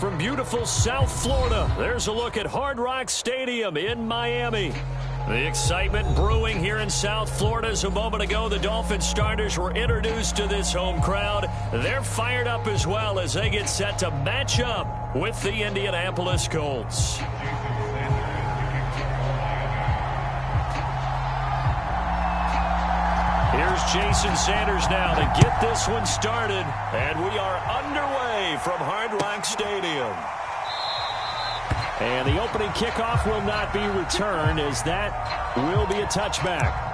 from beautiful South Florida, there's a look at Hard Rock Stadium in Miami. The excitement brewing here in South Florida as a moment ago the Dolphins starters were introduced to this home crowd. They're fired up as well as they get set to match up with the Indianapolis Colts. Here's Jason Sanders now to get this one started, and we are underway from Hard Rock Stadium. And the opening kickoff will not be returned, as that will be a touchback.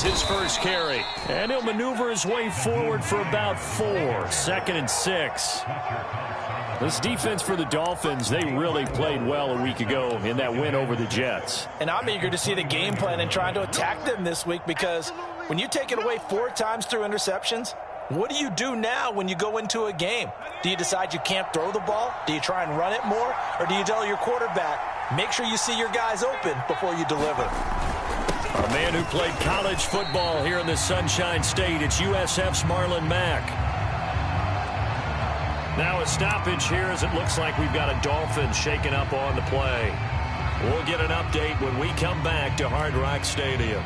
His first carry, and he'll maneuver his way forward for about 4. 2nd and 6. This defense for the Dolphins, they really played well a week ago in that win over the Jets. And I'm eager to see the game plan and trying to attack them this week, because when you take it away 4 times through interceptions, what do you do now when you go into a game? Do you decide you can't throw the ball? Do you try and run it more? Or do you tell your quarterback, make sure you see your guys open before you deliver? A man who played college football here in the Sunshine State, it's USF's Marlon Mack. Now a stoppage here as it looks like we've got a Dolphin shaken up on the play. We'll get an update when we come back to Hard Rock Stadium.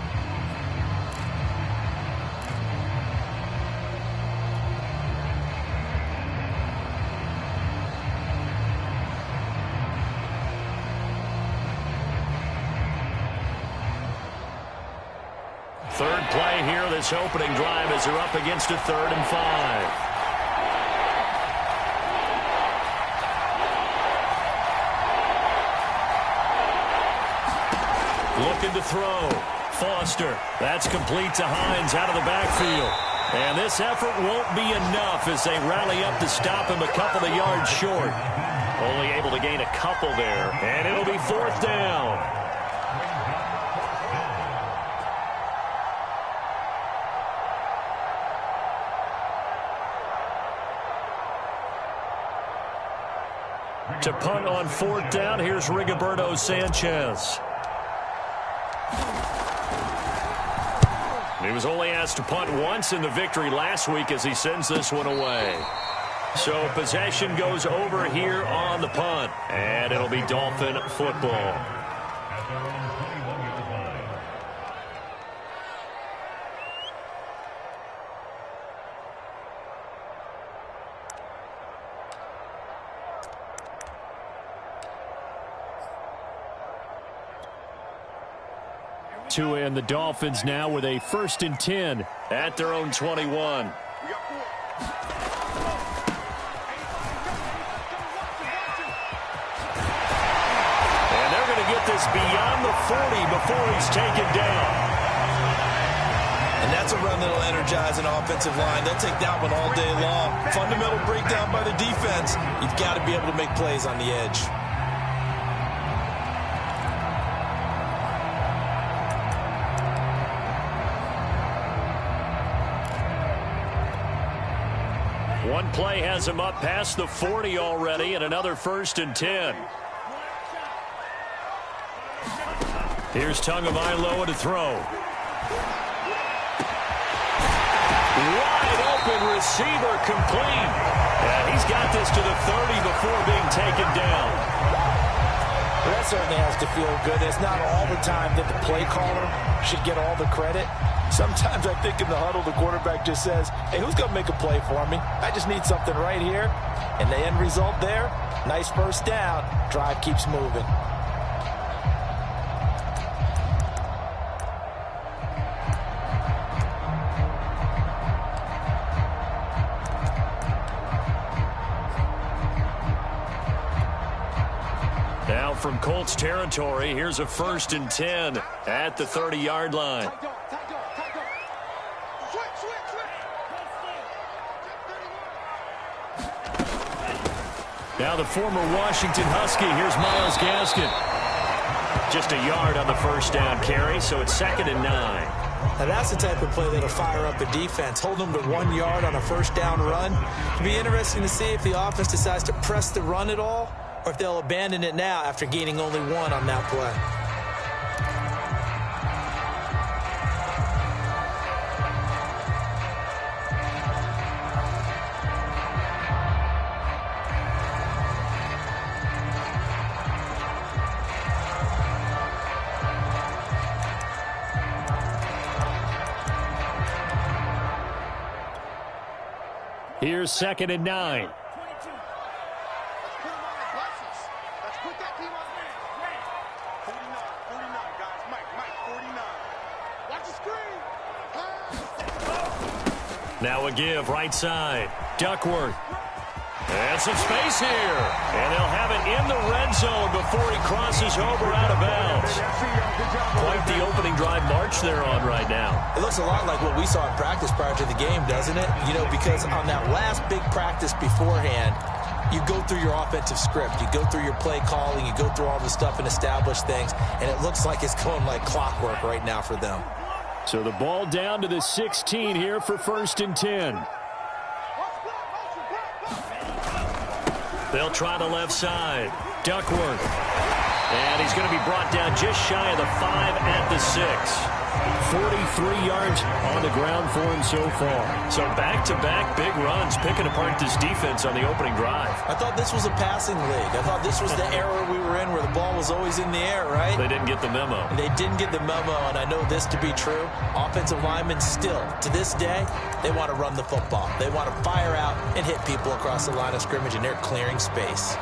Third play here, this opening drive, as they're up against a 3rd and 5. Looking to throw. Foster. That's complete to Hines out of the backfield. And this effort won't be enough as they rally up to stop him a couple of yards short. Only able to gain a couple there, and it'll be 4th down. To punt on 4th down, here's Rigoberto Sanchez. He was only asked to punt once in the victory last week as he sends this one away. So possession goes over here on the punt, and it'll be Dolphin football. And the Dolphins now with a 1st and 10 at their own 21. And they're going to get this beyond the 40 before he's taken down. And that's a run that'll energize an offensive line. They'll take that one all day long. Fundamental breakdown by the defense. You've got to be able to make plays on the edge. One play has him up past the 40 already, and another 1st and 10. Here's Tagovailoa to throw. Wide open receiver, complete. And he's got this to the 30 before being taken down. Well, that certainly has to feel good. It's not all the time that the play caller should get all the credit. Sometimes I think in the huddle, the quarterback just says, hey, who's going to make a play for me? I just need something right here. And the end result there, nice 1st down. Drive keeps moving. Now from Colts territory, here's a 1st and 10 at the 30-yard line. Now the former Washington Husky, here's Myles Gaskin. Just a yard on the first down carry, so it's 2nd and 9. Now that's the type of play that'll fire up a defense. Hold them to 1 yard on a first down run. It'll be interesting to see if the offense decides to press the run at all, or if they'll abandon it now after gaining only 1 on that play. Here's 2nd and 9. Now a give right side. Duckworth. And some space here. And they'll have it in the red zone before he crosses over out of bounds. Quite the opening drive march they're on right now. It looks a lot like what we saw in practice prior to the game, doesn't it? You know, because on that last big practice beforehand, you go through your offensive script. You go through your play calling. You go through all the stuff and establish things. And it looks like it's going like clockwork right now for them. So the ball down to the 16 here for 1st and 10. They'll try the left side. Duckworth. And he's going to be brought down just shy of the 5 at the 6. 43 yards on the ground for him so far. So back-to-back big runs, picking apart this defense on the opening drive. I thought this was a passing league. I thought this was the era we were in where the ball was always in the air, right? They didn't get the memo. They didn't get the memo, and I know this to be true. Offensive linemen still, to this day, they want to run the football. They want to fire out and hit people across the line of scrimmage, and they're clearing space.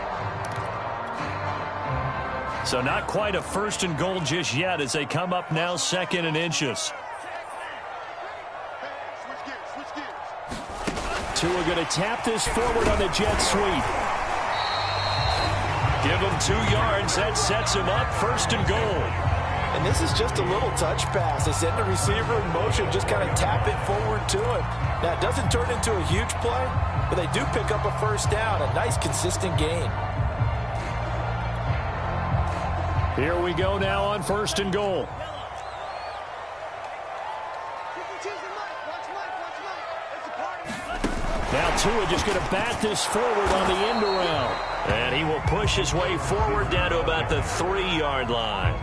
So not quite a 1st and goal just yet as they come up now 2nd and inches. Tua going to tap this forward on the jet sweep. Give him 2 yards. That sets him up 1st and goal. And this is just a little touch pass. They send the receiver in motion, just kind of tap it forward to him. Now, it doesn't turn into a huge play, but they do pick up a first down, a nice, consistent gain. Here we go now on 1st and goal. Now Tua just going to bat this forward on the end around. And he will push his way forward down to about the 3-yard line.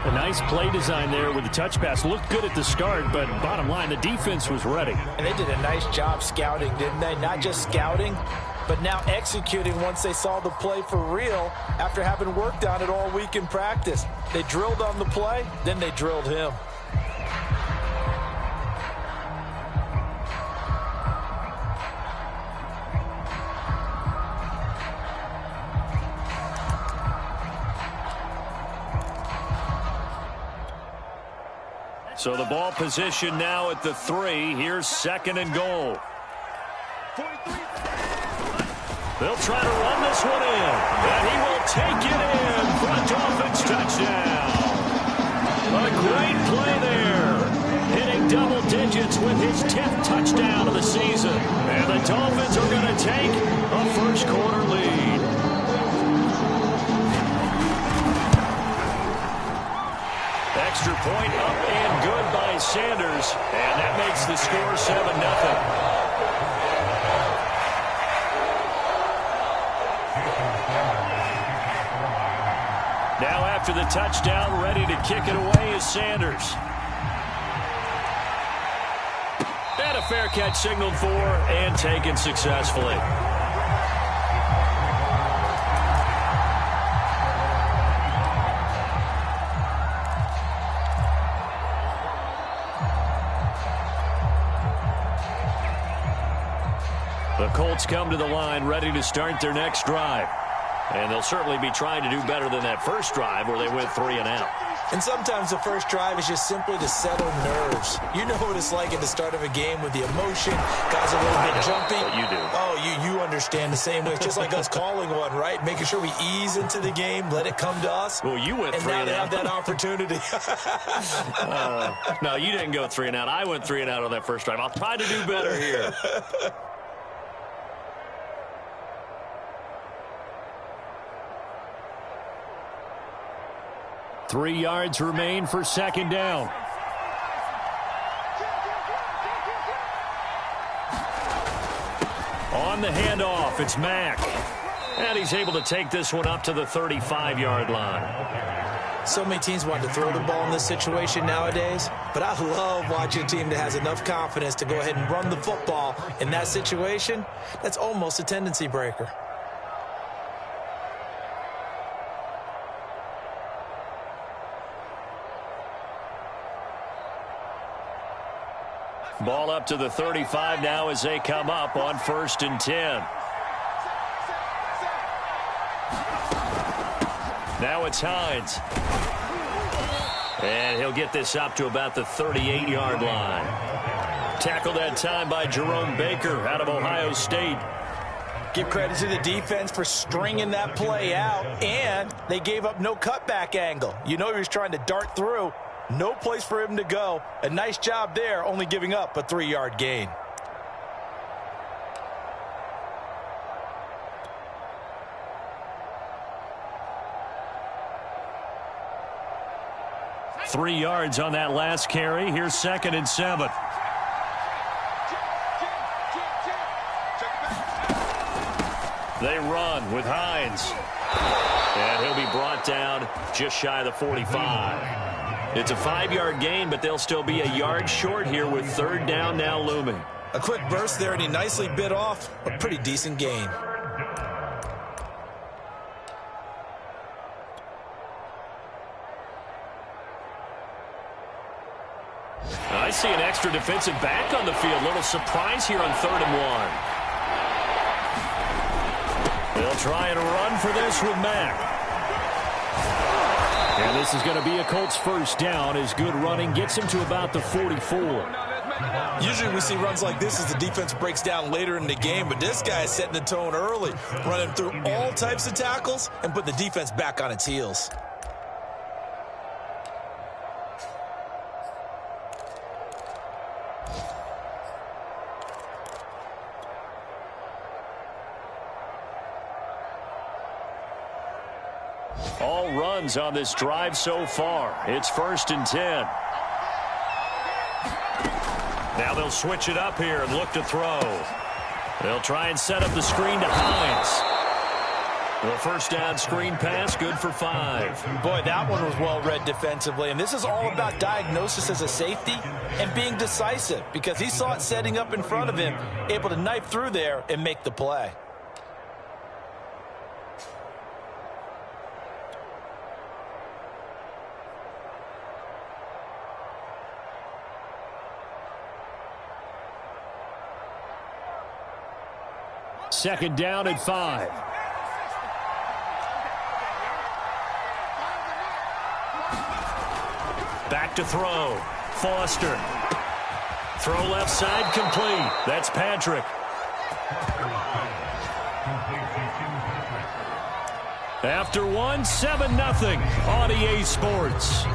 A nice play design there with the touch pass. Looked good at the start, but bottom line, the defense was ready. And they did a nice job scouting, didn't they? Not just scouting, but now executing once they saw the play for real after having worked on it all week in practice. They drilled on the play, then they drilled him. So the ball position now at the 3. Here's 2nd and goal. They'll try to run this one in. And he will take it in for a Dolphins touchdown. A great play there. Hitting double digits with his 10th touchdown of the season. And the Dolphins are going to take a first-quarter lead. Extra point up and good by Sanders. And that makes the score 7-0. Now after the touchdown, ready to kick it away is Sanders. And a fair catch signaled for and taken successfully. The Colts come to the line ready to start their next drive. And they'll certainly be trying to do better than that first drive where they went 3 and out. And sometimes the first drive is just simply to settle nerves. You know what it's like at the start of a game with the emotion. Guys are a little bit jumpy. You do. Oh, you understand the same way. It's just like us calling one, right? Making sure we ease into the game, let it come to us. Well, you went 3 and out. And now they have that opportunity. No, you didn't go 3 and out. I went 3 and out on that first drive. I'll try to do better here. 3 yards remain for second down. On the handoff, it's Mack. And he's able to take this one up to the 35-yard line. So many teams want to throw the ball in this situation nowadays, but I love watching a team that has enough confidence to go ahead and run the football in that situation. That's almost a tendency breaker. Ball up to the 35 now as they come up on 1st and 10. Now it's Hines. And he'll get this up to about the 38-yard line. Tackled that time by Jerome Baker out of Ohio State. Give credit to the defense for stringing that play out, and they gave up no cutback angle. You know he was trying to dart through. No place for him to go. A nice job there, only giving up a 3-yard gain. Three yards on that last carry. Here's 2nd and 7. They run with Hines. And he'll be brought down just shy of the 45. It's a 5-yard gain, but they'll still be a yard short here with 3rd down now looming. A quick burst there, and he nicely bit off a pretty decent gain. I see an extra defensive back on the field. Little surprise here on 3rd and 1. They'll try and run for this with Mack. And this is going to be a Colts 1st down as good running gets him to about the 44. Usually we see runs like this as the defense breaks down later in the game, but this guy is setting the tone early, running through all types of tackles and put the defense back on its heels. All runs on this drive so far. It's 1st and 10. Now they'll switch it up here and look to throw. They'll try and set up the screen to Hines. The 1st down screen pass, good for 5. Boy, that one was well read defensively, and this is all about diagnosis as a safety and being decisive because he saw it setting up in front of him, able to knife through there and make the play. Second down at 5. Back to throw. Foster. Throw left side complete. That's Patrick. After one, 7-0 on EA Sports.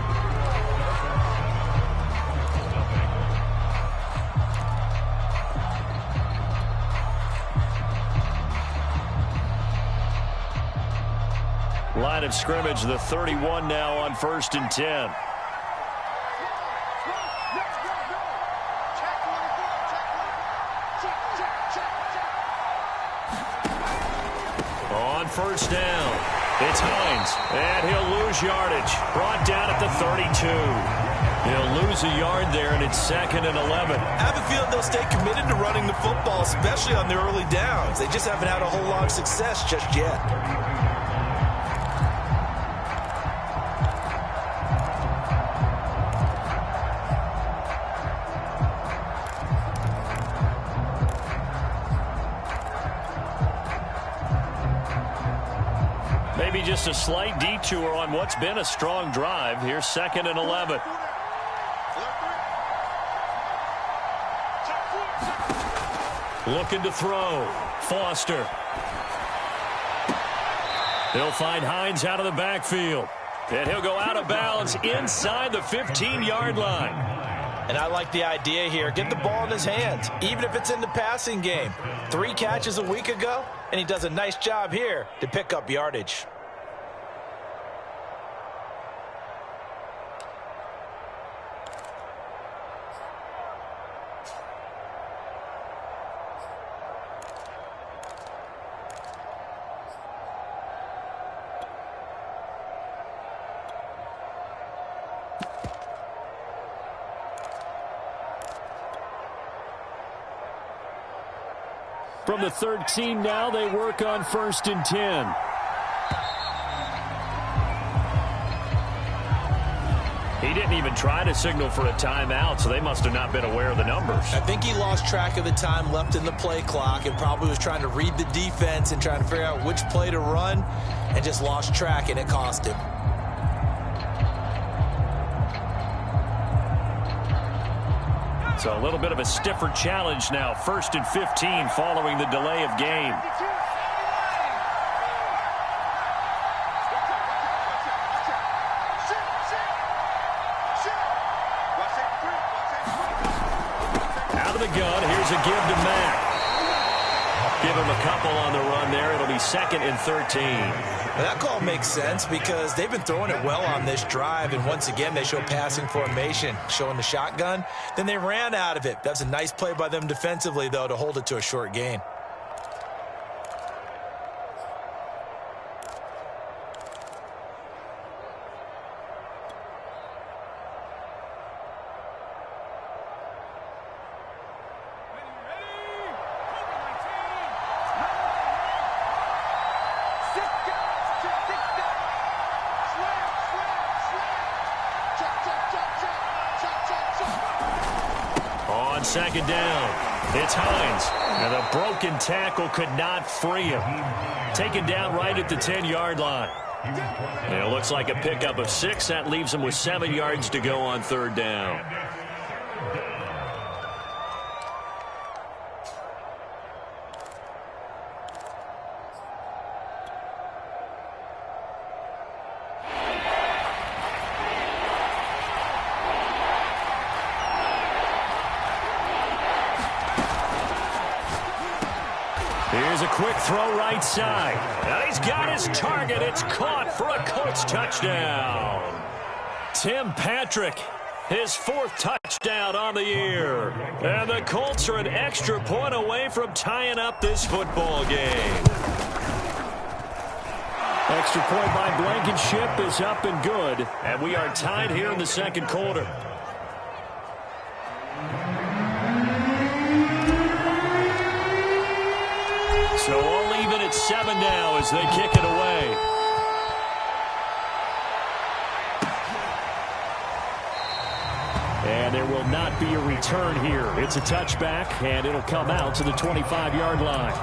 Line of scrimmage, the 31 now on 1st and 10. On 1st down, it's Hines, and he'll lose yardage. Brought down at the 32. He'll lose a yard there, and it's 2nd and 11. I have a feeling they'll stay committed to running the football, especially on the early downs. They just haven't had a whole lot of success just yet. Maybe just a slight detour on what's been a strong drive. Here's 2nd and 11. Looking to throw. Foster. He'll find Hines out of the backfield. And he'll go out of bounds inside the 15-yard line. And I like the idea here. Get the ball in his hands, even if it's in the passing game. 3 catches a week ago, and he does a nice job here to pick up yardage. From the 13 now, they work on 1st and 10. He didn't even try to signal for a timeout, so they must have not been aware of the numbers. I think he lost track of the time left in the play clock and probably was trying to read the defense and trying to figure out which play to run and just lost track, and it cost him. So a little bit of a stiffer challenge now. 1st and 15 following the delay of game. Out of the gun, here's a give to Mack. Give him a couple on the run there. It'll be 2nd and 13. Well, that call makes sense because they've been throwing it well on this drive, and once again, they show passing formation, showing the shotgun. Then they ran out of it. That's a nice play by them defensively, though, to hold it to a short gain. On 2nd down, it's Hines. And the broken tackle could not free him. Taken down right at the 10-yard line. And it looks like a pickup of 6. That leaves him with 7 yards to go on 3rd down. Here's a quick throw right side. And he's got his target. It's caught for a Colts touchdown. Tim Patrick, his 4th touchdown on the year. And the Colts are an extra point away from tying up this football game. Extra point by Blankenship is up and good. And we are tied here in the 2nd quarter. So all even at 7 now as they kick it away. And there will not be a return here. It's a touchback, and it'll come out to the 25-yard line.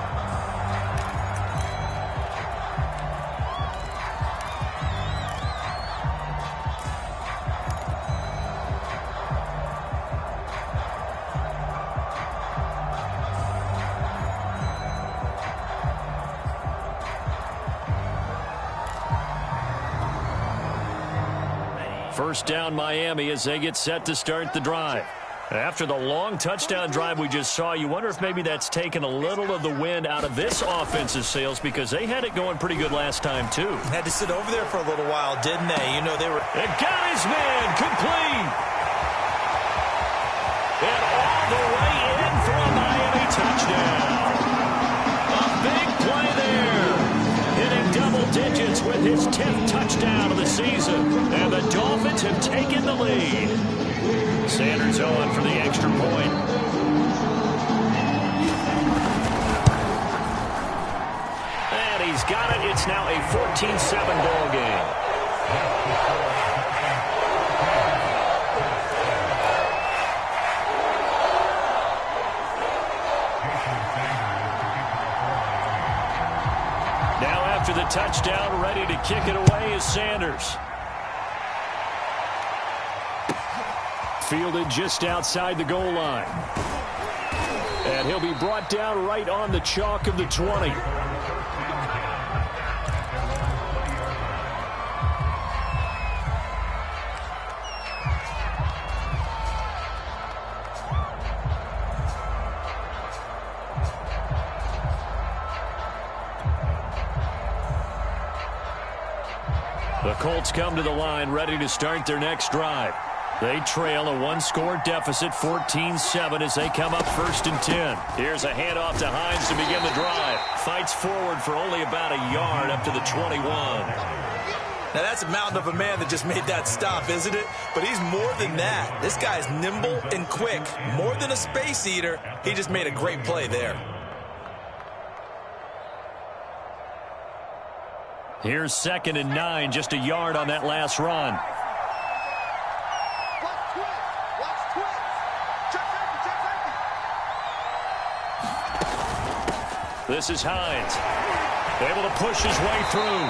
First down Miami as they get set to start the drive. After the long touchdown drive we just saw, you wonder if maybe that's taken a little of the wind out of this offensive sails because they had it going pretty good last time too. Had to sit over there for a little while, didn't they? You know, they were... It got his man complete. And all the way in for a Miami touchdown. A big play there. Hitting double digits with his 10th touchdown of the season. And the Dolphins have taken the lead. Sanders on for the extra point. And he's got it. It's now a 14-7 ball game. Now after the touchdown, ready to kick it away is Sanders. Fielded just outside the goal line. And he'll be brought down right on the chalk of the 20. The Colts come to the line ready to start their next drive. They trail a one-score deficit, 14-7, as they come up 1st and 10. Here's a handoff to Hines to begin the drive. Fights forward for only about a yard up to the 21. Now, that's a mountain of a man that just made that stop, isn't it? But he's more than that. This guy's nimble and quick. More than a space eater. He just made a great play there. Here's 2nd and 9, just a yard on that last run. This is Hines, able to push his way through.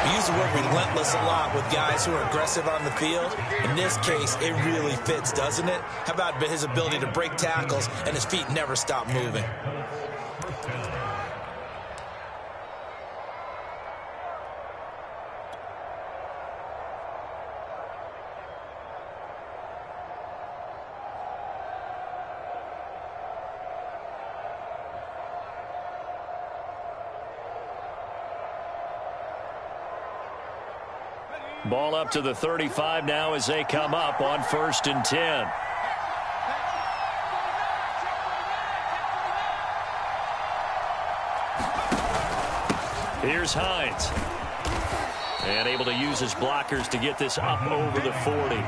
We use the word relentless a lot with guys who are aggressive on the field. In this case, it really fits, doesn't it? How about his ability to break tackles and his feet never stop moving? Ball up to the 35 now as they come up on 1st and 10. Here's Hines. And able to use his blockers to get this up over the 40.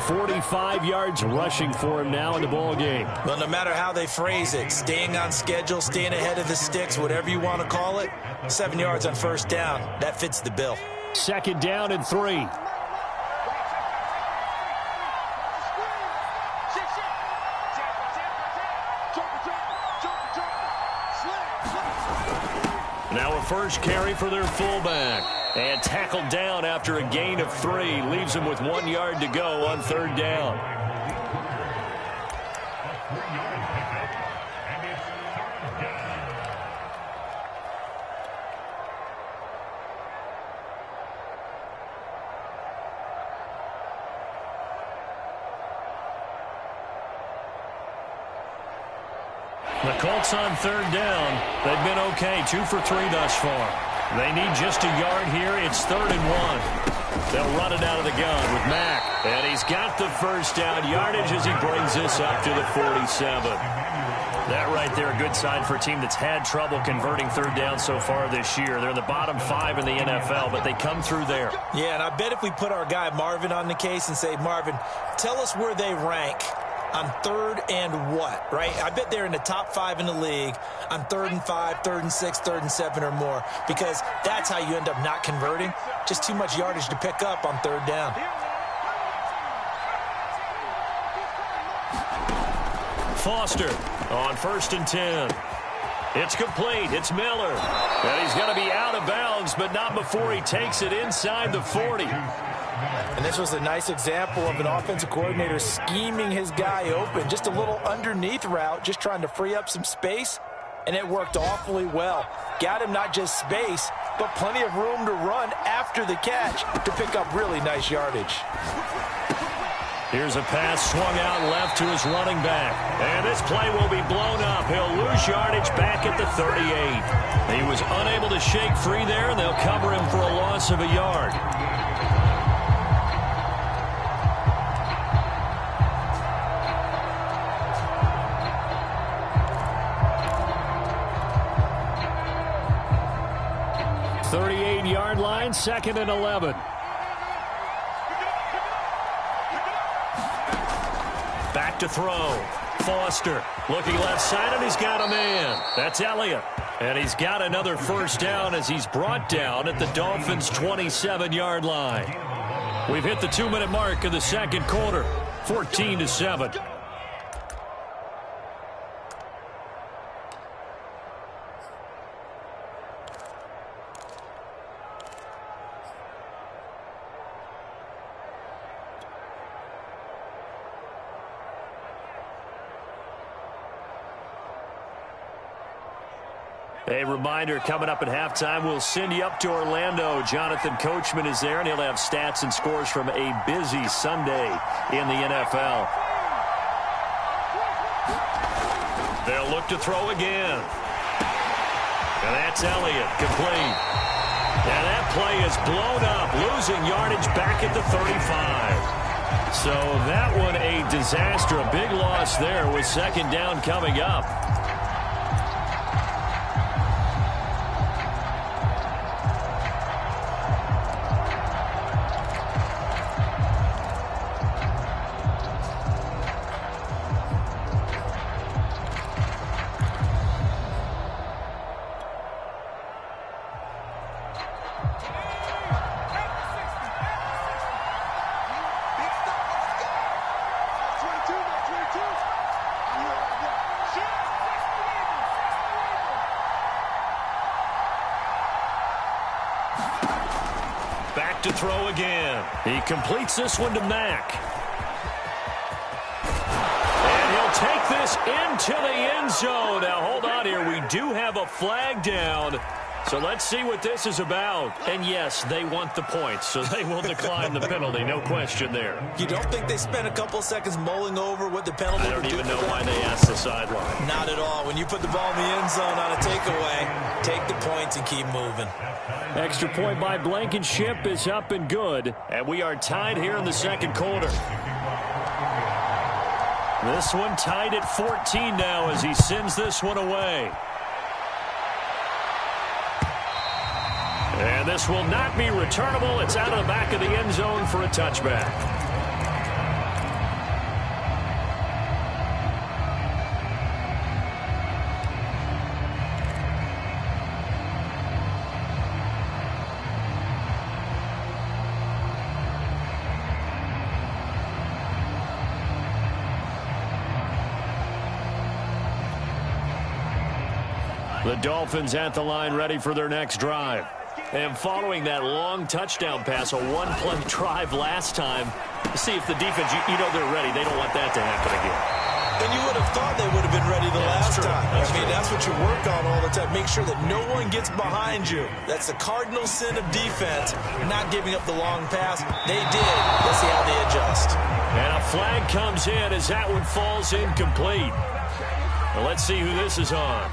45 yards rushing for him now in the ball game. Well, no matter how they phrase it, staying on schedule, staying ahead of the sticks, whatever you want to call it, 7 yards on 1st down, that fits the bill. 2nd down and 3. Now a first carry for their fullback. And tackled down after a gain of 3. Leaves him with 1 yard to go on 3rd down. The Colts on 3rd down. They've been okay, 2 for 3 thus far. They need just a yard here. It's 3rd and 1. They'll run it out of the gun with Mack. And he's got the first down yardage as he brings this up to the 47. That right there, a good sign for a team that's had trouble converting 3rd down so far this year. They're in the bottom 5 in the NFL, but they come through there. Yeah, and I bet if we put our guy Marvin on the case and say, Marvin, tell us where they rank on 3rd and what, right? I bet they're in the top 5 in the league on 3rd and 5, 3rd and 6, 3rd and 7 or more, because that's how you end up not converting. Just too much yardage to pick up on 3rd down. Foster on 1st and 10. It's complete. It's Miller. And he's going to be out of bounds, but not before he takes it inside the 40. And this was a nice example of an offensive coordinator scheming his guy open. Just a little underneath route, just trying to free up some space, and it worked awfully well. Got him not just space, but plenty of room to run after the catch to pick up really nice yardage. Here's a pass swung out left to his running back. And this play will be blown up. He'll lose yardage back at the 38. He was unable to shake free there, and they'll cover him for a loss of a yard. Yard line, 2nd and 11. Back to throw. Foster looking left side, and he's got a man. That's Elliott. And he's got another first down as he's brought down at the Dolphins' 27-yard line. We've hit the 2-minute mark of the 2nd quarter, 14-7. A reminder, coming up at halftime, we'll send you up to Orlando. Jonathan Coachman is there, and he'll have stats and scores from a busy Sunday in the NFL. They'll look to throw again. And that's Elliott, complete. And that play is blown up, losing yardage back at the 35. So that one a disaster, a big loss there with 2nd down coming up. Back to throw again. He completes this one to Mack. And he'll take this into the end zone. Now, hold on here. We do have a flag down. So let's see what this is about. And yes, they want the points, so they will decline the penalty. No question there. You don't think they spent a couple of seconds mulling over what the penalty I don't would do even know for why them? they asked the sideline. Not at all. When you put the ball in the end zone on a takeaway, take the points and keep moving. Extra point by Blankenship is up and good. And we are tied here in the second quarter. This one tied at 14 now as he sends this one away. And this will not be returnable. It's out of the back of the end zone for a touchback. The Dolphins at the line ready for their next drive. And following that long touchdown pass, a one-play drive last time, see if the defense, you know they're ready. They don't want that to happen again. And you would have thought they would have been ready the last time. That's what you work on all the time. Make sure that no one gets behind you. That's the cardinal sin of defense, not giving up the long pass. They did. Let's see how they adjust. And a flag comes in as that one falls incomplete. Well, let's see who this is on.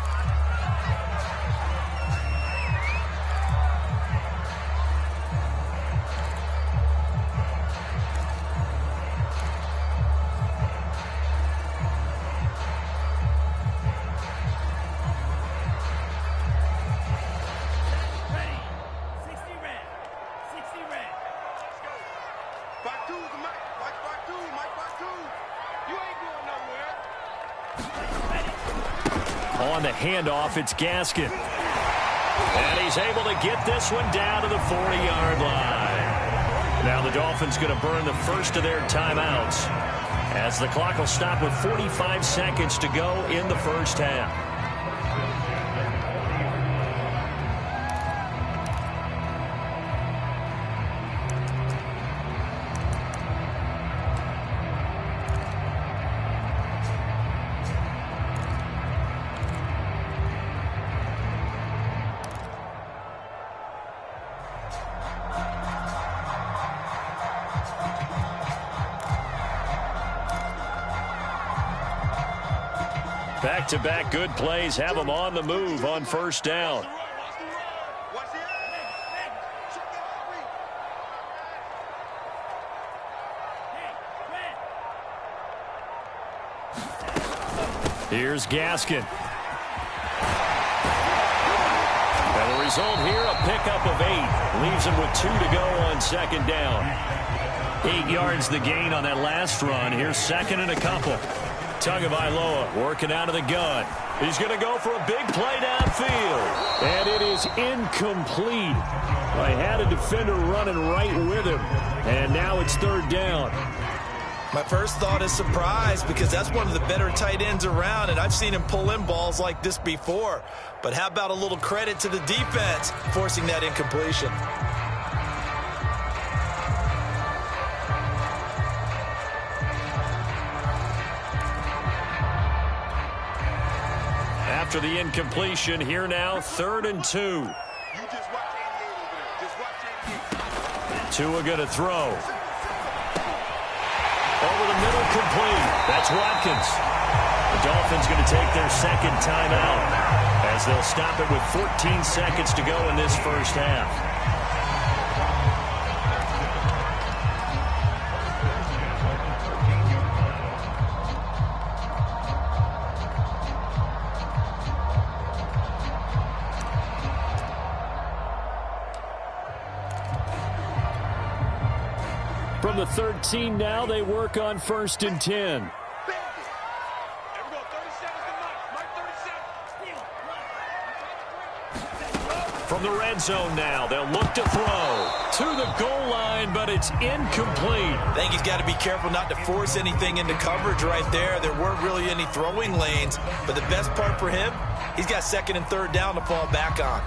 On the handoff, it's Gaskin. And he's able to get this one down to the 40-yard line. Now the Dolphins going to burn the first of their timeouts as the clock will stop with 45 seconds to go in the first half. Back-to-back good plays have them on the move on first down. Here's Gaskin. And the result here, a pickup of 8. Leaves him with 2 to go on second down. 8 yards the gain on that last run. Here's second and a couple. Tagovailoa working out of the gun. He's going to go for a big play downfield. And it is incomplete. I had a defender running right with him. And now it's third down. My first thought is surprise because that's one of the better tight ends around, and I've seen him pull in balls like this before. But how about a little credit to the defense forcing that incompletion? After the incompletion, here now, 3rd and 2. Tua going to throw. Over the middle, complete. That's Watkins. The Dolphins going to take their second timeout as they'll stop it with 14 seconds to go in this first half. From the 13 now, they work on 1st and 10. From the red zone now, they'll look to throw to the goal line, but it's incomplete. I think he's got to be careful not to force anything into coverage right there. There weren't really any throwing lanes, but the best part for him, he's got second and third down to fall back on.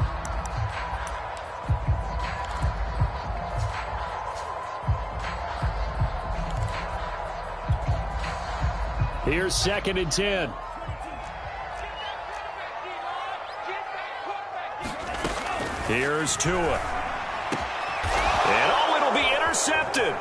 Here's second and 10. Here's Tua. And it'll be intercepted.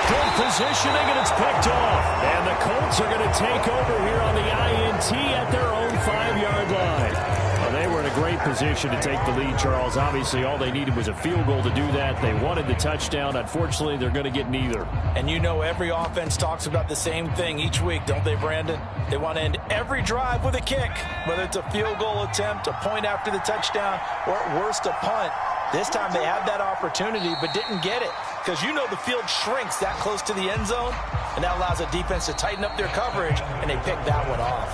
Good positioning, and it's picked off. And the Colts are going to take over here on the INT at their own 5-yard line. Well, they were in a great position to take the lead, Charles. Obviously, all they needed was a field goal to do that. They wanted the touchdown. Unfortunately, they're going to get neither. And you know every offense talks about the same thing each week, don't they, Brandon? They want to end every drive with a kick, whether it's a field goal attempt, a point after the touchdown, or at worst a punt. This time they had that opportunity but didn't get it because you know the field shrinks that close to the end zone, and that allows the defense to tighten up their coverage, and they picked that one off.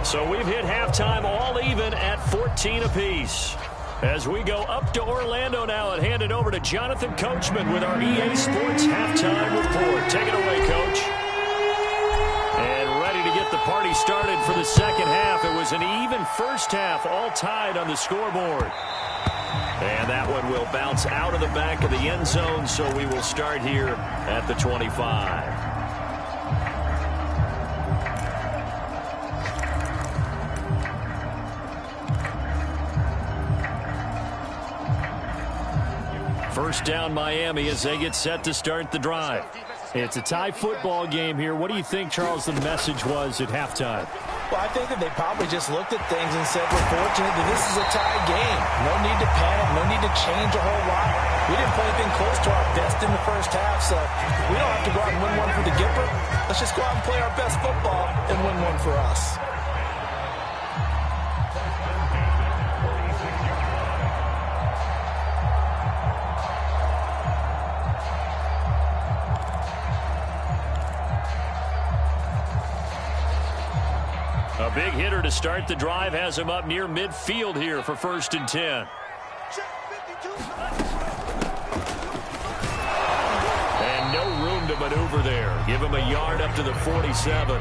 So we've hit halftime all even at 14 apiece. As we go up to Orlando now and hand it over to Jonathan Coachman with our EA Sports Halftime Report. Take it away, Coach. And ready to get the party started for the second half. It was an even first half, all tied on the scoreboard. And that one will bounce out of the back of the end zone, so we will start here at the 25. First down, Miami, as they get set to start the drive. It's a tie football game here. What do you think, Charles, the message was at halftime? Well, I think that they probably just looked at things and said, we're fortunate that this is a tie game. No need to panic. No need to change a whole lot. We didn't play anything close to our best in the first half, so we don't have to go out and win one for the Gipper. Let's just go out and play our best football and win one for us. A big hitter to start the drive has him up near midfield here for first and 10. And no room to maneuver there. Give him a yard up to the 47.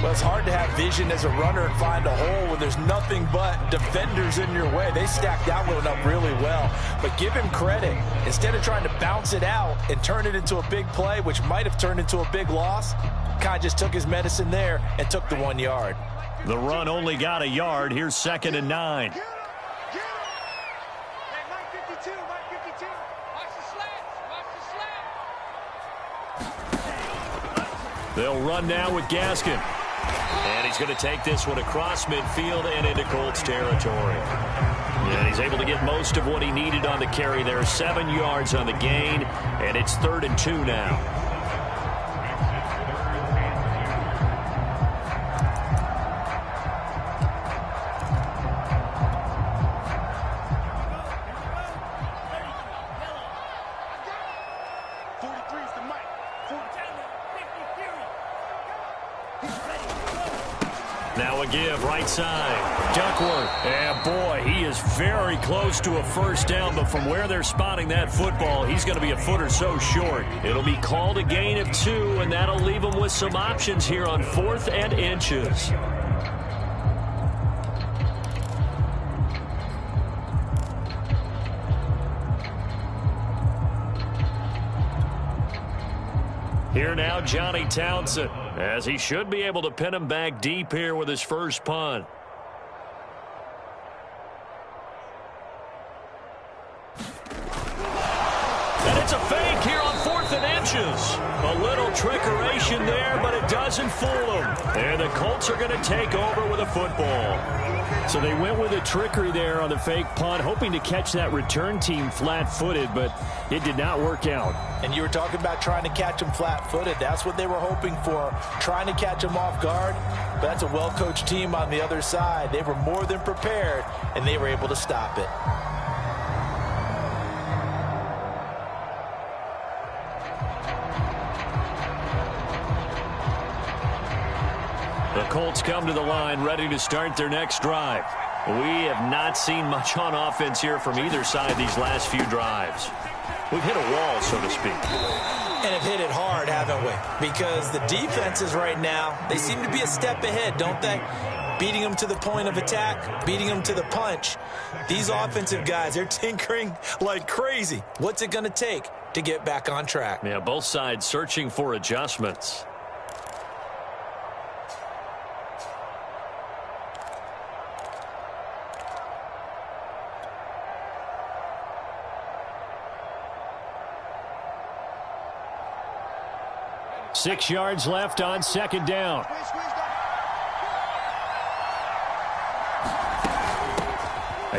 Well, it's hard to have vision as a runner and find a hole when there's nothing but defenders in your way. They stacked that one up really well. But give him credit. Instead of trying to bounce it out and turn it into a big play, which might have turned into a big loss, kind of just took his medicine there and took the 1 yard. The run only got a yard. Here's second and 9. They'll run now with Gaskin. And he's going to take this one across midfield and into Colts territory. And he's able to get most of what he needed on the carry there. 7 yards on the gain, and it's 3rd and 2 now. Now a give, right side. Duckworth. And boy, he is very close to a first down, but from where they're spotting that football, he's going to be a foot or so short. It'll be called a gain of 2, and that'll leave him with some options here on 4th and inches. Here now, Johnny Townsend, as he should be able to pin him back deep here with his first punt. And it's a fake here on 4th and inches. A little trickeration there, but it doesn't fool him. And the Colts are going to take over with a football. So they went with a trickery there on the fake punt, hoping to catch that return team flat-footed, but it did not work out. And you were talking about trying to catch them flat-footed. That's what they were hoping for, trying to catch them off guard. But that's a well-coached team on the other side. They were more than prepared, and they were able to stop it. The Colts come to the line ready to start their next drive. We have not seen much on offense here from either side these last few drives. We've hit a wall, so to speak. And have hit it hard, haven't we? Because the defenses right now, they seem to be a step ahead, don't they? Beating them to the point of attack, beating them to the punch. These offensive guys, they're tinkering like crazy. What's it going to take to get back on track? Yeah, both sides searching for adjustments. Six yards left on second down.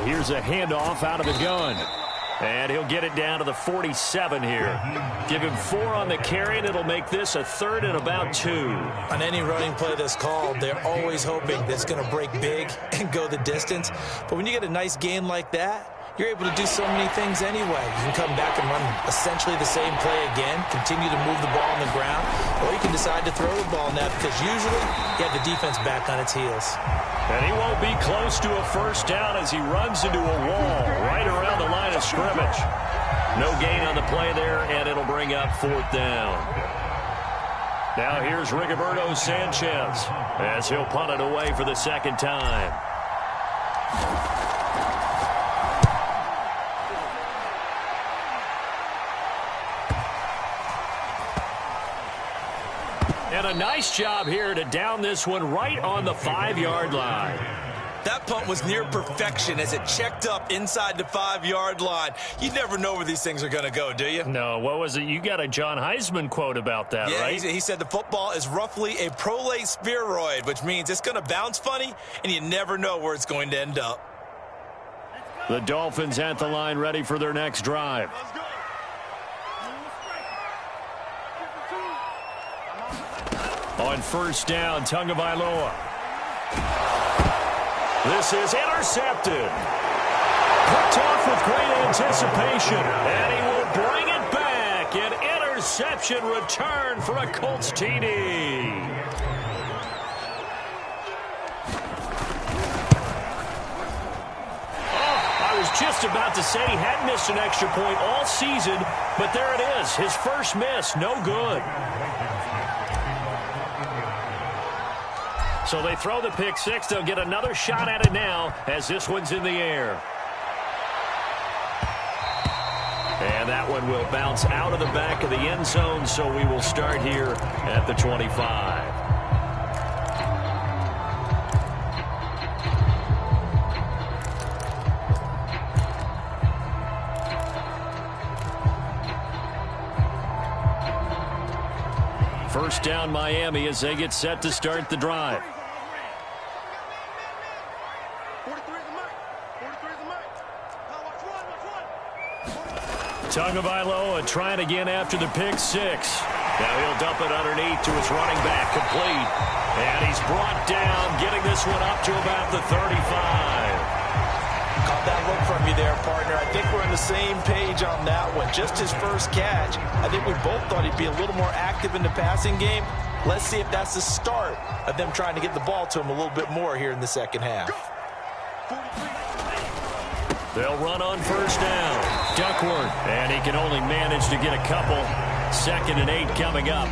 Here's a handoff out of the gun. And he'll get it down to the 47 here. Give him 4 on the carry, and it'll make this a 3rd and about 2. On any running play that's called, they're always hoping that it's going to break big and go the distance. But when you get a nice gain like that, you're able to do so many things anyway. You can come back and run essentially the same play again, continue to move the ball on the ground, or you can decide to throw the ball now because usually you have the defense back on its heels. And he won't be close to a first down as he runs into a wall right around the line of scrimmage. No gain on the play there, and it'll bring up 4th down. Now here's Rigoberto Sanchez as he'll punt it away for the second time. And a nice job here to down this one right on the 5-yard line. That punt was near perfection as it checked up inside the 5-yard line. You never know where these things are going to go, do you? No, what was it? You got a John Heisman quote about that, right? Yeah, he said the football is roughly a prolate spheroid, which means it's going to bounce funny, and you never know where it's going to end up. The Dolphins at the line ready for their next drive. On first down, Tagovailoa. This is intercepted. Picked off with great anticipation. And he will bring it back. An interception return for a Colts TD. I was just about to say he hadn't missed an extra point all season, but there it is. His first miss, no good. So they throw the pick six. They'll get another shot at it now as this one's in the air. And that one will bounce out of the back of the end zone, so we will start here at the 25. First down, Miami, as they get set to start the drive. Tagovailoa trying again after the pick six. Now he'll dump it underneath to his running back, complete. And he's brought down, getting this one up to about the 35. Caught that look from you there, partner. I think we're on the same page on that one. Just his first catch. I think we both thought he'd be a little more active in the passing game. Let's see if that's the start of them trying to get the ball to him a little bit more here in the second half. They'll run on first down. Duckworth, and he can only manage to get a couple. 2nd and 8 coming up.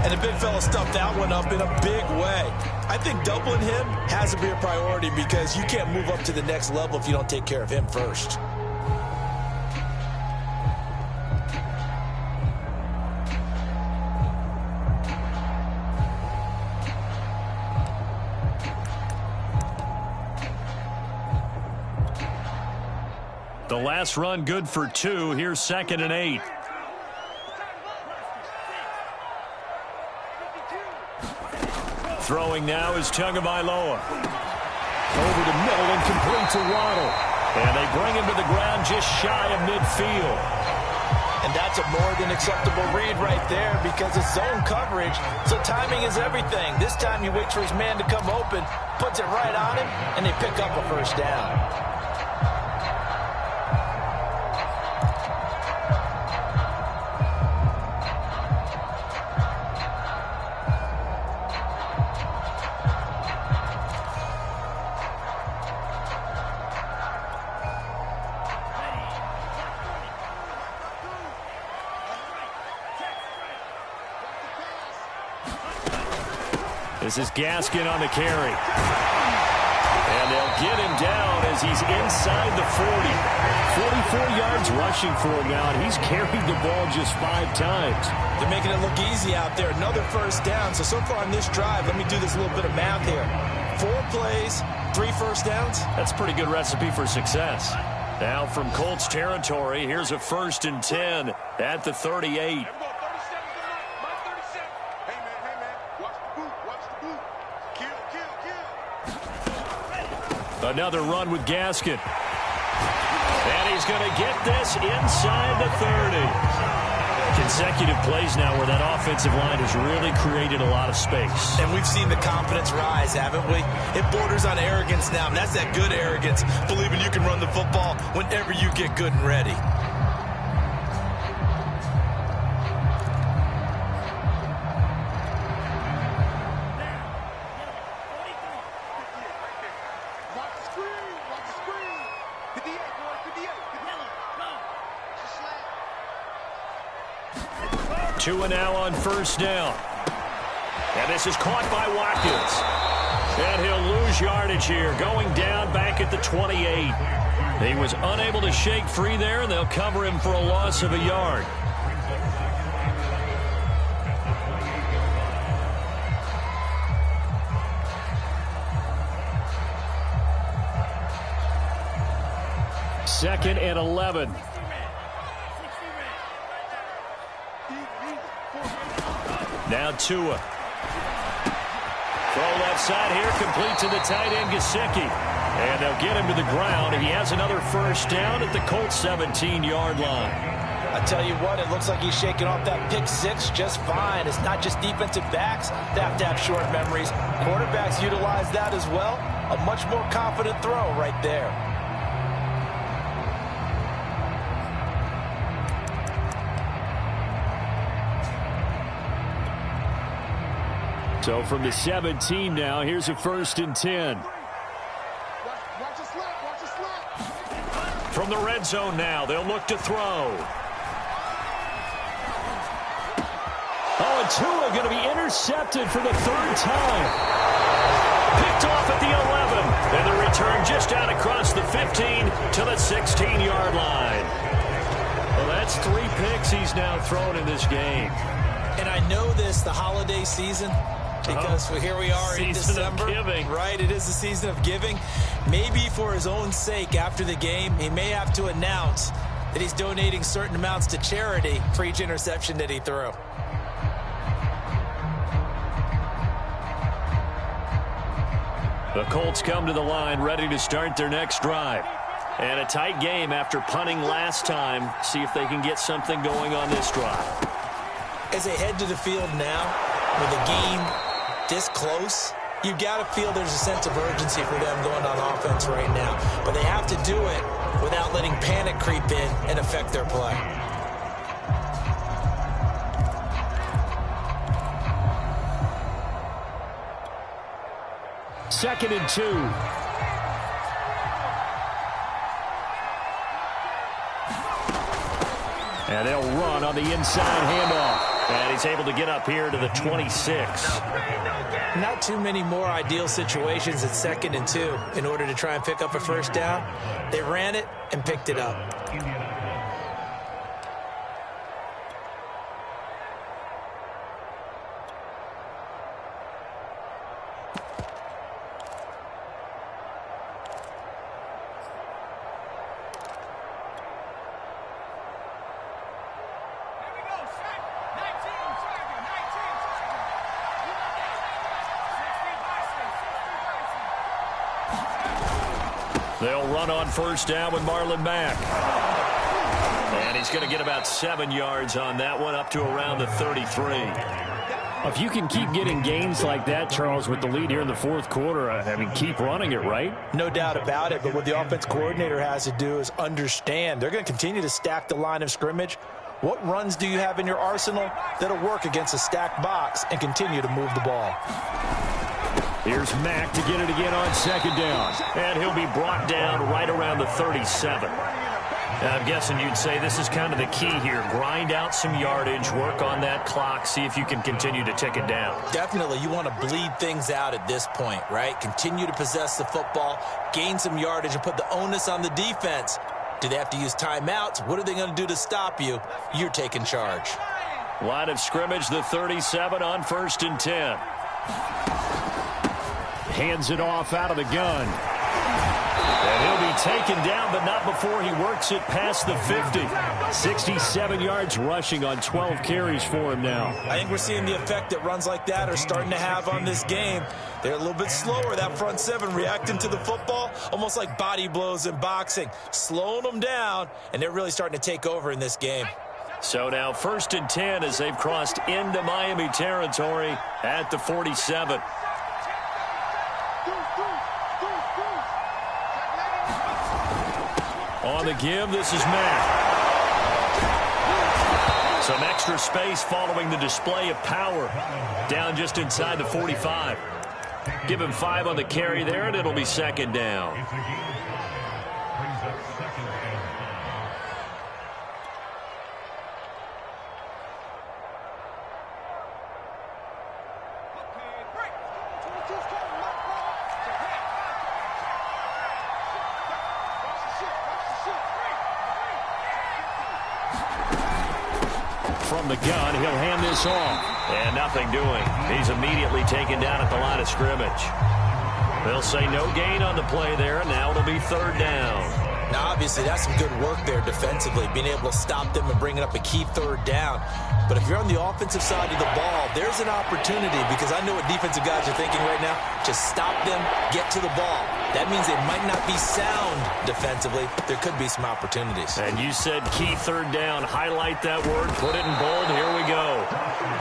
And the big fella stuffed that one up in a big way. I think doubling him has to be a priority because you can't move up to the next level if you don't take care of him first. The last run good for 2. Here's 2nd and 8. Throwing now is Tagovailoa. Over the middle and complete to Waddle. And they bring him to the ground just shy of midfield. And that's a more than acceptable read right there because it's zone coverage, so timing is everything. This time he waits for his man to come open, puts it right on him, and they pick up a first down. This is Gaskin on the carry. And they'll get him down as he's inside the 40. 44 yards rushing for him now, and he's carried the ball just 5 times. They're making it look easy out there. Another first down. So far on this drive, let me do this little bit of math here. 4 plays, 3 first downs. That's a pretty good recipe for success. Now from Colts territory, here's a 1st and 10 at the 38. Another run with Gaskin. And he's going to get this inside the 30. Consecutive plays now where that offensive line has really created a lot of space. And we've seen the confidence rise, haven't we? It borders on arrogance now, and that's that good arrogance, believing you can run the football whenever you get good and ready. Two and now on 1st down. And this is caught by Watkins. And he'll lose yardage here, going down back at the 28. He was unable to shake free there, and they'll cover him for a loss of a yard. Second and 11. Now Tua. Throw left side here, complete to the tight end, Gesicki. And they'll get him to the ground, and he has another 1st down at the Colts 17-yard line. I tell you what, it looks like he's shaking off that pick 6 just fine. It's not just defensive backs that have to have short memories. Quarterbacks utilize that as well. A much more confident throw right there. So from the 17 now, here's a 1st and 10. From the red zone now, they'll look to throw. Oh, and Tua going to be intercepted for the 3rd time. Picked off at the 11. And the return just out across the 15 to the 16-yard line. Well, that's 3 picks he's now thrown in this game. And I know this, the holiday season, because here we are in December, right? It is the season of giving. Maybe for his own sake, after the game, he may have to announce that he's donating certain amounts to charity for each interception that he threw. The Colts come to the line, ready to start their next drive. And a tight game after punting last time. See if they can get something going on this drive. As they head to the field now, with a game this close, you've got to feel there's a sense of urgency for them going on offense right now. But they have to do it without letting panic creep in and affect their play. Second and 2. And they'll run on the inside handoff. And he's able to get up here to the 26. Not too many more ideal situations at 2nd and 2 in order to try and pick up a 1st down. They ran it and picked it up. They'll run on 1st down with Marlon Mack. And he's going to get about 7 yards on that one, up to around the 33. If you can keep getting gains like that, Charles, with the lead here in the 4th quarter, I mean, keep running it, right? No doubt about it, but what the offense coordinator has to do is understand they're going to continue to stack the line of scrimmage. What runs do you have in your arsenal that'll work against a stacked box and continue to move the ball? Here's Mack to get it again on 2nd down. And he'll be brought down right around the 37. I'm guessing you'd say this is kind of the key here. Grind out some yardage, work on that clock, see if you can continue to tick it down. Definitely, you want to bleed things out at this point, right? Continue to possess the football, gain some yardage, and put the onus on the defense. Do they have to use timeouts? What are they going to do to stop you? You're taking charge. Line of scrimmage, the 37 on 1st and 10. Hands it off out of the gun. And he'll be taken down, but not before he works it past the 50. 67 yards rushing on 12 carries for him now. I think we're seeing the effect that runs like that are starting to have on this game. They're a little bit slower, that front seven, reacting to the football, almost like body blows in boxing, slowing them down, and they're really starting to take over in this game. So now 1st and 10 as they've crossed into Miami territory at the 47. On the give, this is Matt. Some extra space following the display of power. Down just inside the 45. Give him 5 on the carry there, and it'll be 2nd down. From the gun, he'll hand this off. And nothing doing. He's immediately taken down at the line of scrimmage. They'll say no gain on the play there, and now it'll be 3rd down. Now, obviously, that's some good work there defensively, being able to stop them and bringing up a key 3rd down. But if you're on the offensive side of the ball, there's an opportunity, because I know what defensive guys are thinking right now. Just stop them, get to the ball. That means they might not be sound defensively. There could be some opportunities. And you said key 3rd down. Highlight that word, put it in bold. Here we go.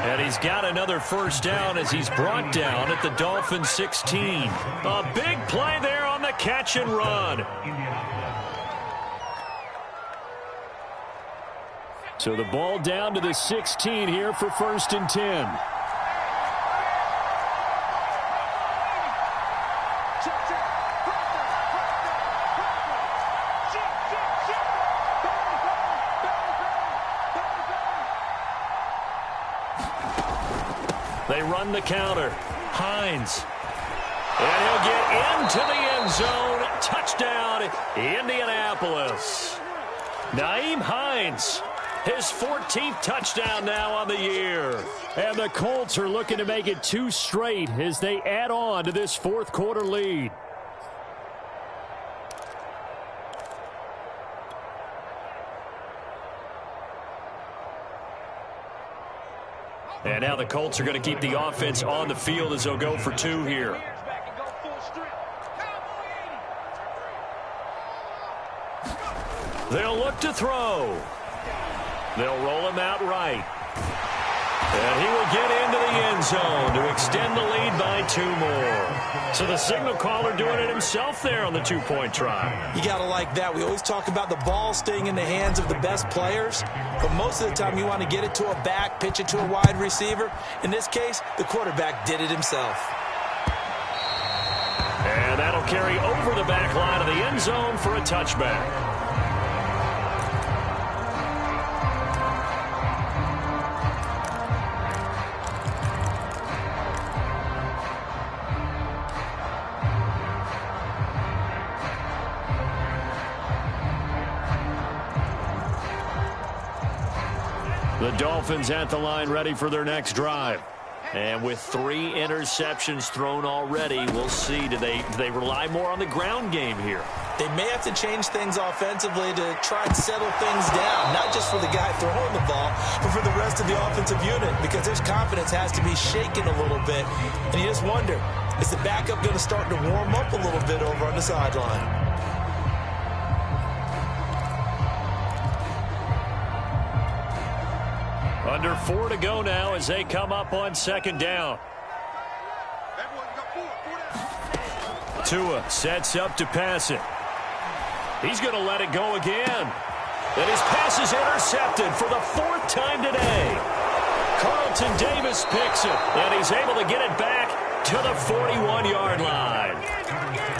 And he's got another 1st down as he's brought down at the Dolphins 16. A big play there on the catch and run. So the ball down to the 16 here for 1st and 10. They run the counter. Hines. And he'll get into the end zone. Touchdown, Indianapolis. Nyheim Hines. His 14th touchdown now on the year. And the Colts are looking to make it 2 straight as they add on to this 4th quarter lead. And now the Colts are going to keep the offense on the field as they'll go for 2 here. They'll look to throw. They'll roll him out right. And he will get into the end zone to extend the lead by 2 more. So the signal caller doing it himself there on the 2-point try. You got to like that. We always talk about the ball staying in the hands of the best players, but most of the time you want to get it to a back, pitch it to a wide receiver. In this case, the quarterback did it himself. And that'll carry over the back line of the end zone for a touchback. The Dolphins at the line ready for their next drive. And with 3 interceptions thrown already, we'll see. Do they rely more on the ground game here? They may have to change things offensively to try and settle things down, not just for the guy throwing the ball, but for the rest of the offensive unit, because their confidence has to be shaken a little bit. And you just wonder, is the backup going to start to warm up a little bit over on the sideline? Under 4 to go now as they come up on 2nd down. Tua sets up to pass it. He's going to let it go again. And his pass is intercepted for the 4th time today. Carlton Davis picks it, and he's able to get it back to the 41-yard line.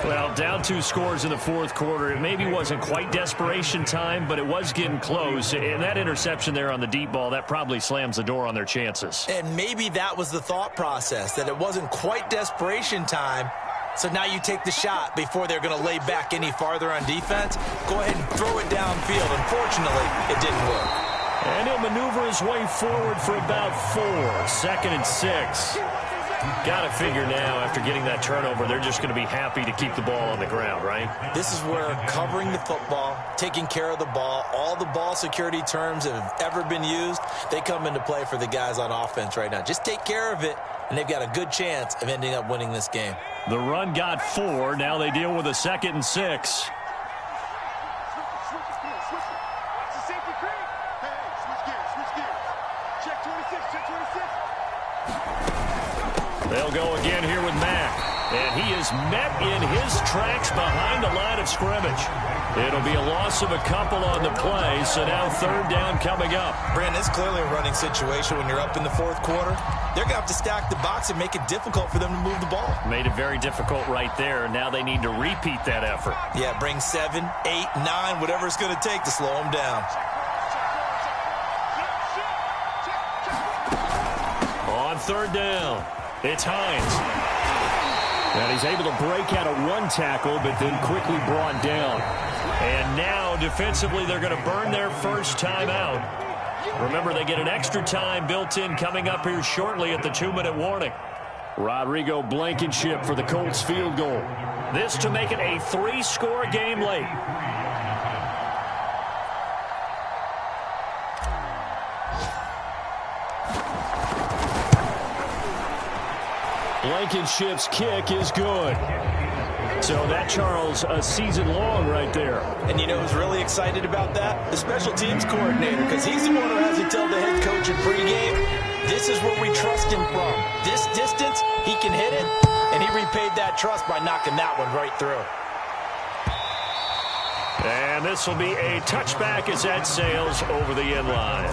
Well, down 2 scores in the fourth quarter. It maybe wasn't quite desperation time, but it was getting close. And that interception there on the deep ball, that probably slams the door on their chances. And maybe that was the thought process, that it wasn't quite desperation time. So now you take the shot before they're going to lay back any farther on defense. Go ahead and throw it downfield. Unfortunately, it didn't work. And he'll maneuver his way forward for about 4. 2nd and 6. Got to figure now, after getting that turnover, they're just going to be happy to keep the ball on the ground, right? This is where covering the football, taking care of the ball, all the ball security terms that have ever been used, they come into play for the guys on offense right now. Just take care of it, and they've got a good chance of ending up winning this game. The run got 4. Now they deal with a 2nd and 6. They'll go again here with Mack. And he is met in his tracks behind the line of scrimmage. It'll be a loss of a couple on the play, so now 3rd down coming up. Brandon, it's clearly a running situation when you're up in the fourth quarter. They're going to have to stack the box and make it difficult for them to move the ball. Made it very difficult right there. Now they need to repeat that effort. Yeah, bring 7, 8, 9, whatever it's going to take to slow them down. On 3rd down, it's Hines. And he's able to break out of 1 tackle, but then quickly brought down. And now, defensively, they're going to burn their first timeout. Remember, they get an extra time built in coming up here shortly at the 2-minute warning. Rodrigo Blankenship for the Colts field goal. This to make it a 3-score game late. Blankenship's kick is good. So that, Charles, a season long right there. And you know who's really excited about that? The special teams coordinator, because he's the one who has to tell the head coach in pregame, this is where we trust him from. This distance, he can hit it, and he repaid that trust by knocking that one right through. And this will be a touchback as that sails over the end line.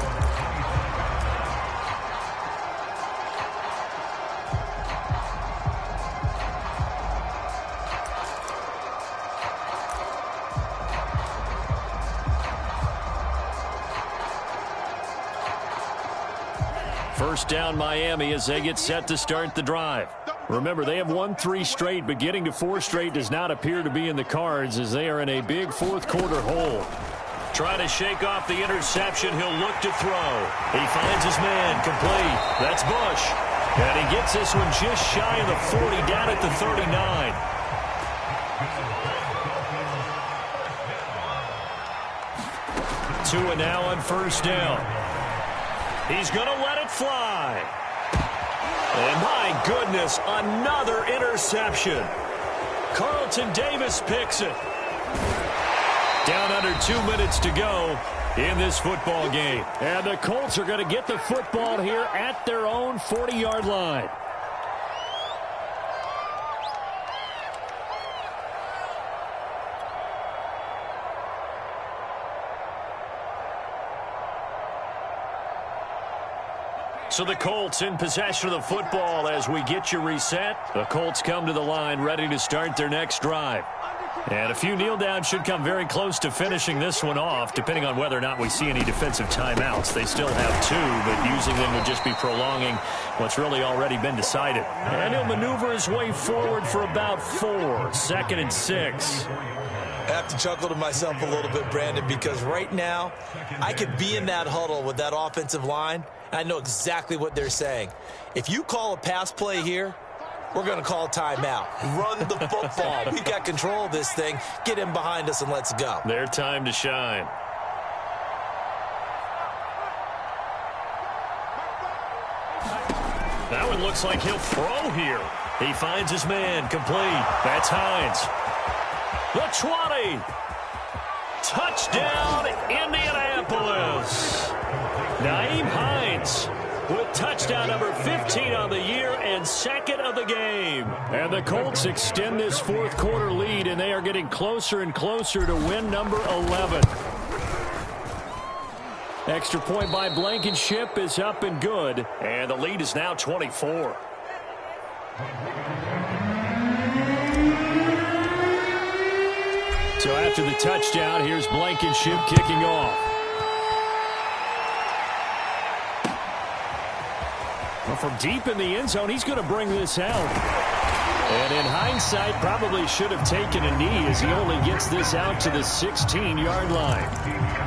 First down Miami as they get set to start the drive. Remember, they have won 3 straight, but getting to 4 straight does not appear to be in the cards as they are in a big fourth quarter hole. Trying to shake off the interception, he'll look to throw. He finds his man, complete. That's Bush. And he gets this one just shy of the 40, down at the 39. Tua now on first down. He's going to let it fly. And my goodness, another interception. Carlton Davis picks it. Down under 2 minutes to go in this football game. And the Colts are going to get the football here at their own 40-yard line. So the Colts in possession of the football as we get you reset. The Colts come to the line ready to start their next drive. And a few kneel downs should come very close to finishing this one off, depending on whether or not we see any defensive timeouts. They still have 2, but using them would just be prolonging what's really already been decided. And he'll maneuver his way forward for about 4. 2nd and 6. I have to chuckle to myself a little bit, Brandon, because right now I could be in that huddle with that offensive line. I know exactly what they're saying. If you call a pass play here, we're going to call timeout. Run the football. We've got control of this thing. Get in behind us and let's go. Their time to shine. That one looks like he'll throw here. He finds his man, complete. That's Hines. The 20. Touchdown, Indianapolis. Nyheim Hines with touchdown number 15 on the year and 2nd of the game. And the Colts extend this fourth quarter lead, and they are getting closer and closer to win number 11. Extra point by Blankenship is up and good, and the lead is now 24. So after the touchdown, here's Blankenship kicking off. Well, from deep in the end zone, he's going to bring this out. And in hindsight, probably should have taken a knee as he only gets this out to the 16-yard line.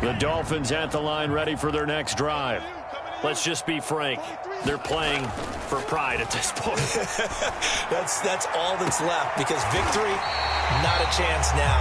The Dolphins at the line, ready for their next drive. Let's just be frank. They're playing for pride at this point. that's all that's left, because victory, not a chance now.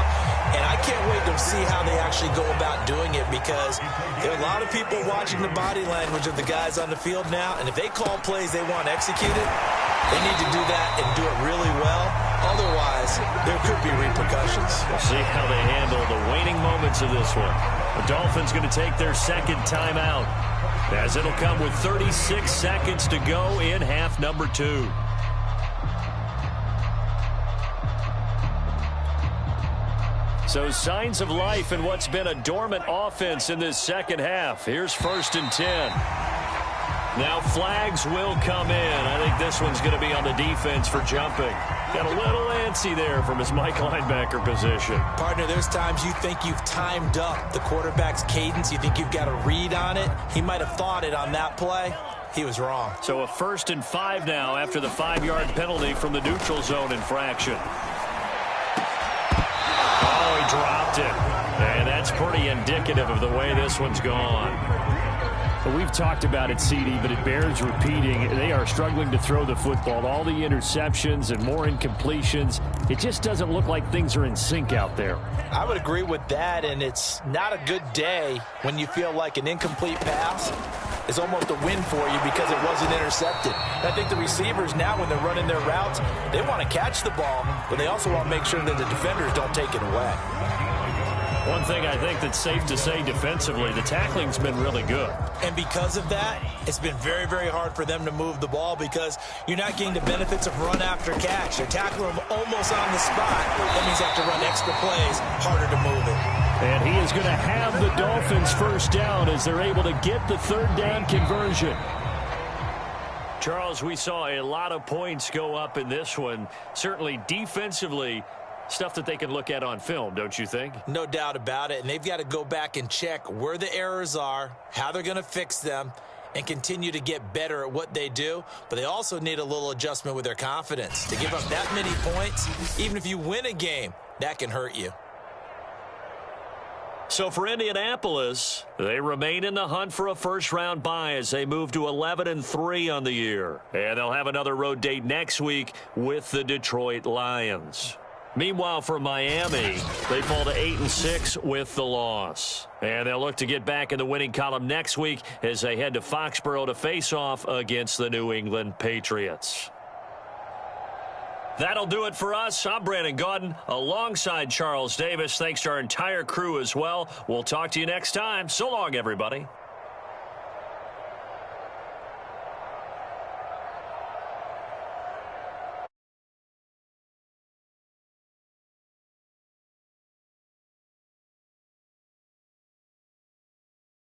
And I can't wait to see how they actually go about doing it, because there are a lot of people watching the body language of the guys on the field now, and if they call plays they want executed, they need to do that and do it really well. Otherwise, there could be repercussions. We'll see how they handle the waning moments of this one. The Dolphins going to take their second timeout, as it'll come with 36 seconds to go in half number 2. So signs of life in what's been a dormant offense in this second half. Here's 1st and 10. Now flags will come in. I think this one's going to be on the defense for jumping. Got a little antsy there from his Mike linebacker position. Partner, there's times you think you've timed up the quarterback's cadence. You think you've got a read on it. He might have thought it on that play. He was wrong. So a 1st and 5 now after the 5-yard penalty from the neutral zone infraction. Oh, he dropped it. And that's pretty indicative of the way this one's gone. Well, we've talked about it, CD, but it bears repeating. They are struggling to throw the football. All the interceptions and more incompletions. It just doesn't look like things are in sync out there. I would agree with that, and it's not a good day when you feel like an incomplete pass is almost a win for you because it wasn't intercepted. And I think the receivers now, when they're running their routes, they want to catch the ball, but they also want to make sure that the defenders don't take it away. One thing I think that's safe to say defensively, the tackling's been really good. And because of that, it's been very, very hard for them to move the ball because you're not getting the benefits of run after catch. They're tackling them almost on the spot. That means they have to run extra plays, harder to move it. And he is going to have the Dolphins first down as they're able to get the 3rd down conversion. Charles, we saw a lot of points go up in this one. Certainly defensively, stuff that they can look at on film, don't you think? No doubt about it. And they've got to go back and check where the errors are, how they're going to fix them, and continue to get better at what they do. But they also need a little adjustment with their confidence. To give up that many points, even if you win a game, that can hurt you. So for Indianapolis, they remain in the hunt for a first-round bye as they move to 11-3 on the year. And they'll have another road date next week with the Detroit Lions. Meanwhile, for Miami, they fall to 8-6 with the loss. And they'll look to get back in the winning column next week as they head to Foxborough to face off against the New England Patriots. That'll do it for us. I'm Brandon Gaudin alongside Charles Davis. Thanks to our entire crew as well. We'll talk to you next time. So long, everybody.